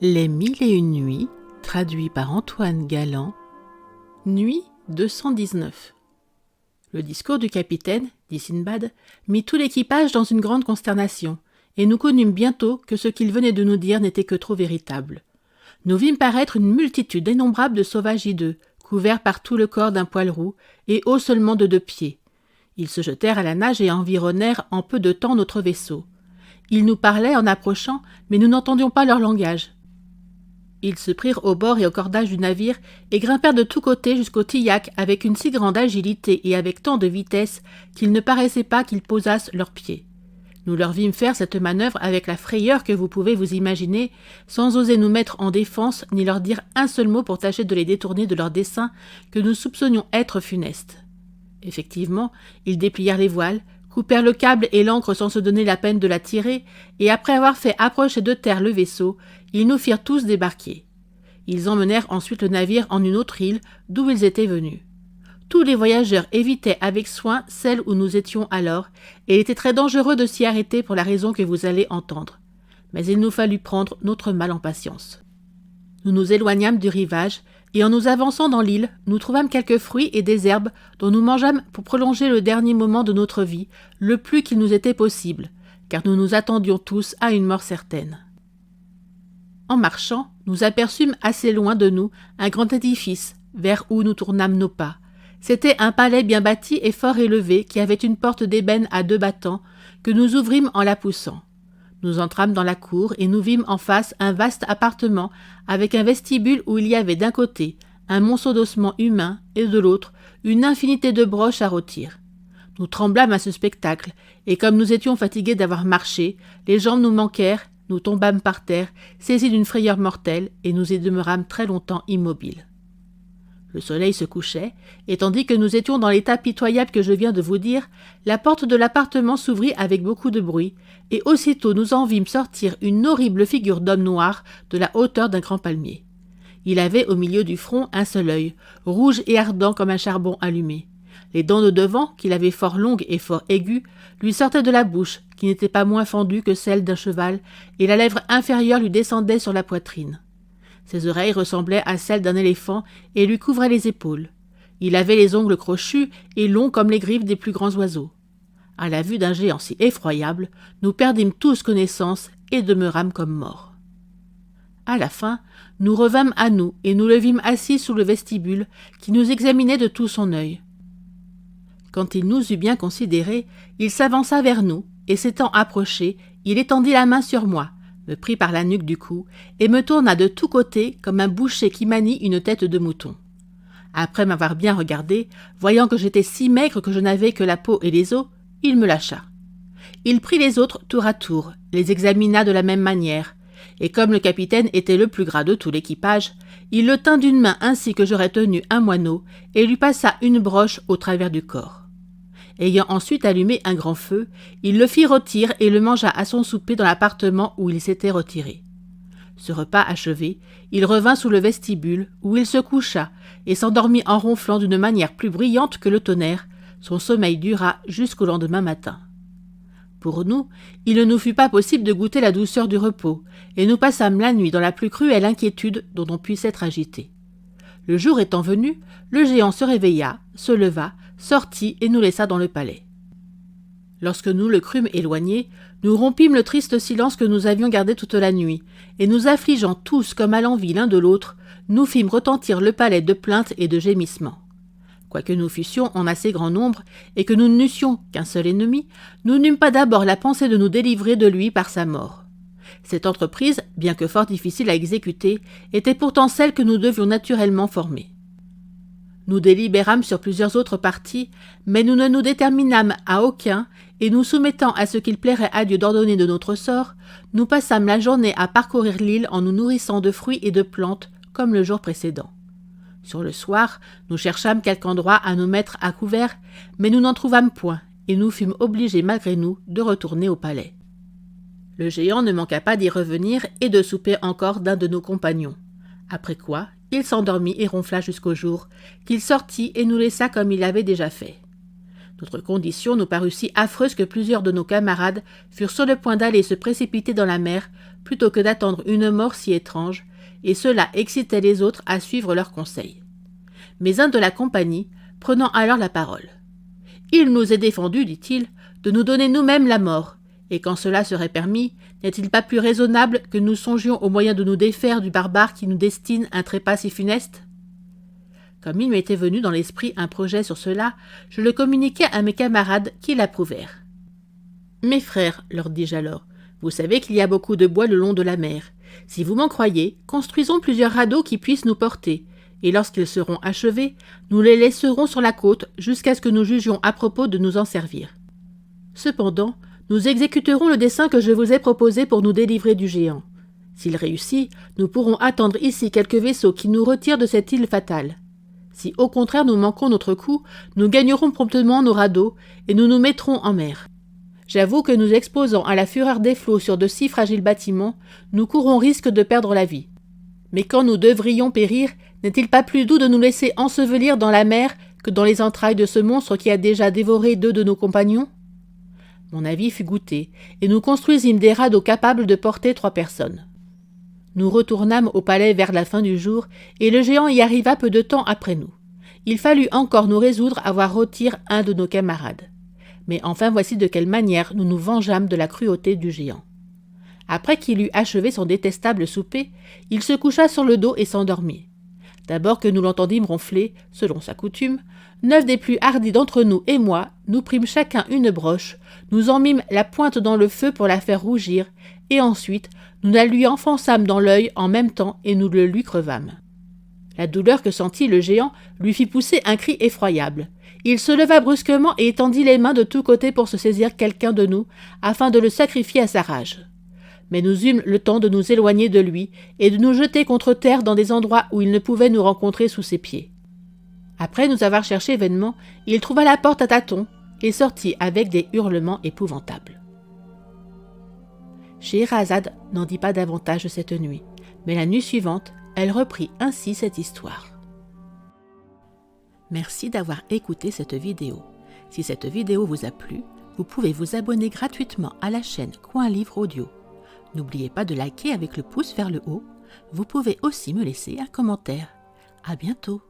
Les mille et une nuits, traduit par Antoine Galland, nuit 219. Le discours du capitaine, dit Simbad, mit tout l'équipage dans une grande consternation, et nous connûmes bientôt que ce qu'il venait de nous dire n'était que trop véritable. Nous vîmes paraître une multitude innombrable de sauvages hideux, couverts par tout le corps d'un poil roux, et hauts seulement de 2 pieds. Ils se jetèrent à la nage et environnèrent en peu de temps notre vaisseau. Ils nous parlaient en approchant, mais nous n'entendions pas leur langage. Ils se prirent au bord et au cordage du navire et grimpèrent de tous côtés jusqu'au tillac avec une si grande agilité et avec tant de vitesse qu'il ne paraissait pas qu'ils posassent leurs pieds. Nous leur vîmes faire cette manœuvre avec la frayeur que vous pouvez vous imaginer, sans oser nous mettre en défense ni leur dire un seul mot pour tâcher de les détourner de leur dessein que nous soupçonnions être funeste. Effectivement, ils déplièrent les voiles, coupèrent le câble et l'ancre sans se donner la peine de la tirer, et après avoir fait approcher de terre le vaisseau, ils nous firent tous débarquer. Ils emmenèrent ensuite le navire en une autre île d'où ils étaient venus. Tous les voyageurs évitaient avec soin celle où nous étions alors, et il était très dangereux de s'y arrêter pour la raison que vous allez entendre. Mais il nous fallut prendre notre mal en patience. Nous nous éloignâmes du rivage, et en nous avançant dans l'île, nous trouvâmes quelques fruits et des herbes dont nous mangeâmes pour prolonger le dernier moment de notre vie, le plus qu'il nous était possible, car nous nous attendions tous à une mort certaine. En marchant, nous aperçûmes assez loin de nous un grand édifice, vers où nous tournâmes nos pas. C'était un palais bien bâti et fort élevé, qui avait une porte d'ébène à 2 battants, que nous ouvrîmes en la poussant. Nous entrâmes dans la cour et nous vîmes en face un vaste appartement avec un vestibule où il y avait d'un côté un monceau d'ossements humains et de l'autre une infinité de broches à rôtir. Nous tremblâmes à ce spectacle et comme nous étions fatigués d'avoir marché, les jambes nous manquèrent, nous tombâmes par terre, saisis d'une frayeur mortelle et nous y demeurâmes très longtemps immobiles. Le soleil se couchait, et tandis que nous étions dans l'état pitoyable que je viens de vous dire, la porte de l'appartement s'ouvrit avec beaucoup de bruit, et aussitôt nous en vîmes sortir une horrible figure d'homme noir de la hauteur d'un grand palmier. Il avait au milieu du front un seul œil, rouge et ardent comme un charbon allumé. Les dents de devant, qu'il avait fort longues et fort aiguës, lui sortaient de la bouche, qui n'était pas moins fendue que celle d'un cheval, et la lèvre inférieure lui descendait sur la poitrine. Ses oreilles ressemblaient à celles d'un éléphant et lui couvraient les épaules. Il avait les ongles crochus et longs comme les griffes des plus grands oiseaux. À la vue d'un géant si effroyable, nous perdîmes tous connaissance et demeurâmes comme morts. À la fin, nous revînmes à nous et nous le vîmes assis sous le vestibule qui nous examinait de tout son œil. Quand il nous eut bien considérés, il s'avança vers nous et s'étant approché, il étendit la main sur moi, me prit par la nuque du cou et me tourna de tous côtés comme un boucher qui manie une tête de mouton. Après m'avoir bien regardé, voyant que j'étais si maigre que je n'avais que la peau et les os, il me lâcha. Il prit les autres tour à tour, les examina de la même manière, et comme le capitaine était le plus gras de tout l'équipage, il le tint d'une main ainsi que j'aurais tenu un moineau et lui passa une broche au travers du corps. Ayant ensuite allumé un grand feu, il le fit rôtir et le mangea à son souper dans l'appartement où il s'était retiré. Ce repas achevé, il revint sous le vestibule, où il se coucha et s'endormit en ronflant d'une manière plus bruyante que le tonnerre. Son sommeil dura jusqu'au lendemain matin. Pour nous, il ne nous fut pas possible de goûter la douceur du repos, et nous passâmes la nuit dans la plus cruelle inquiétude dont on puisse être agité. Le jour étant venu, le géant se réveilla, se leva, sortit et nous laissa dans le palais. Lorsque nous le crûmes éloigné, nous rompîmes le triste silence que nous avions gardé toute la nuit, et nous affligeant tous comme à l'envi l'un de l'autre, nous fîmes retentir le palais de plaintes et de gémissements. Quoique nous fussions en assez grand nombre, et que nous n'eussions qu'un seul ennemi, nous n'eûmes pas d'abord la pensée de nous délivrer de lui par sa mort. Cette entreprise, bien que fort difficile à exécuter, était pourtant celle que nous devions naturellement former. Nous délibérâmes sur plusieurs autres partis, mais nous ne nous déterminâmes à aucun, et nous soumettant à ce qu'il plairait à Dieu d'ordonner de notre sort, nous passâmes la journée à parcourir l'île en nous nourrissant de fruits et de plantes, comme le jour précédent. Sur le soir, nous cherchâmes quelque endroit à nous mettre à couvert, mais nous n'en trouvâmes point, et nous fûmes obligés malgré nous de retourner au palais. Le géant ne manqua pas d'y revenir et de souper encore d'un de nos compagnons. Après quoi, il s'endormit et ronfla jusqu'au jour, qu'il sortit et nous laissa comme il avait déjà fait. Notre condition nous parut si affreuse que plusieurs de nos camarades furent sur le point d'aller se précipiter dans la mer plutôt que d'attendre une mort si étrange, et cela excitait les autres à suivre leurs conseils. Mais un de la compagnie, prenant alors la parole. « Il nous est défendu, dit-il, de nous donner nous-mêmes la mort, et quand cela serait permis, n'est-il pas plus raisonnable que nous songions au moyen de nous défaire du barbare qui nous destine un trépas si funeste ?» Comme il m'était venu dans l'esprit un projet sur cela, je le communiquai à mes camarades qui l'approuvèrent. « Mes frères, leur dis-je alors, vous savez qu'il y a beaucoup de bois le long de la mer. Si vous m'en croyez, construisons plusieurs radeaux qui puissent nous porter, et lorsqu'ils seront achevés, nous les laisserons sur la côte jusqu'à ce que nous jugions à propos de nous en servir. Cependant, nous exécuterons le dessein que je vous ai proposé pour nous délivrer du géant. S'il réussit, nous pourrons attendre ici quelques vaisseaux qui nous retirent de cette île fatale. Si au contraire nous manquons notre coup, nous gagnerons promptement nos radeaux et nous nous mettrons en mer. J'avoue que nous exposant à la fureur des flots sur de si fragiles bâtiments, nous courons risque de perdre la vie. Mais quand nous devrions périr, n'est-il pas plus doux de nous laisser ensevelir dans la mer que dans les entrailles de ce monstre qui a déjà dévoré 2 de nos compagnons ? Mon avis fut goûté, et nous construisîmes des radeaux capables de porter 3 personnes. Nous retournâmes au palais vers la fin du jour, et le géant y arriva peu de temps après nous. Il fallut encore nous résoudre à voir rôtir un de nos camarades. Mais enfin voici de quelle manière nous nous vengeâmes de la cruauté du géant. Après qu'il eut achevé son détestable souper, il se coucha sur le dos et s'endormit. D'abord que nous l'entendîmes ronfler, selon sa coutume, 9 des plus hardis d'entre nous et moi, nous prîmes chacun une broche, nous en mîmes la pointe dans le feu pour la faire rougir, et ensuite nous la lui enfonçâmes dans l'œil en même temps et nous le lui crevâmes. La douleur que sentit le géant lui fit pousser un cri effroyable. Il se leva brusquement et étendit les mains de tous côtés pour se saisir quelqu'un de nous, afin de le sacrifier à sa rage. Mais nous eûmes le temps de nous éloigner de lui et de nous jeter contre terre dans des endroits où il ne pouvait nous rencontrer sous ses pieds. Après nous avoir cherché vainement, il trouva la porte à tâtons et sortit avec des hurlements épouvantables. Scheherazade n'en dit pas davantage cette nuit, mais la nuit suivante, elle reprit ainsi cette histoire. Merci d'avoir écouté cette vidéo. Si cette vidéo vous a plu, vous pouvez vous abonner gratuitement à la chaîne Coin Livre Audio. N'oubliez pas de liker avec le pouce vers le haut. Vous pouvez aussi me laisser un commentaire. À bientôt.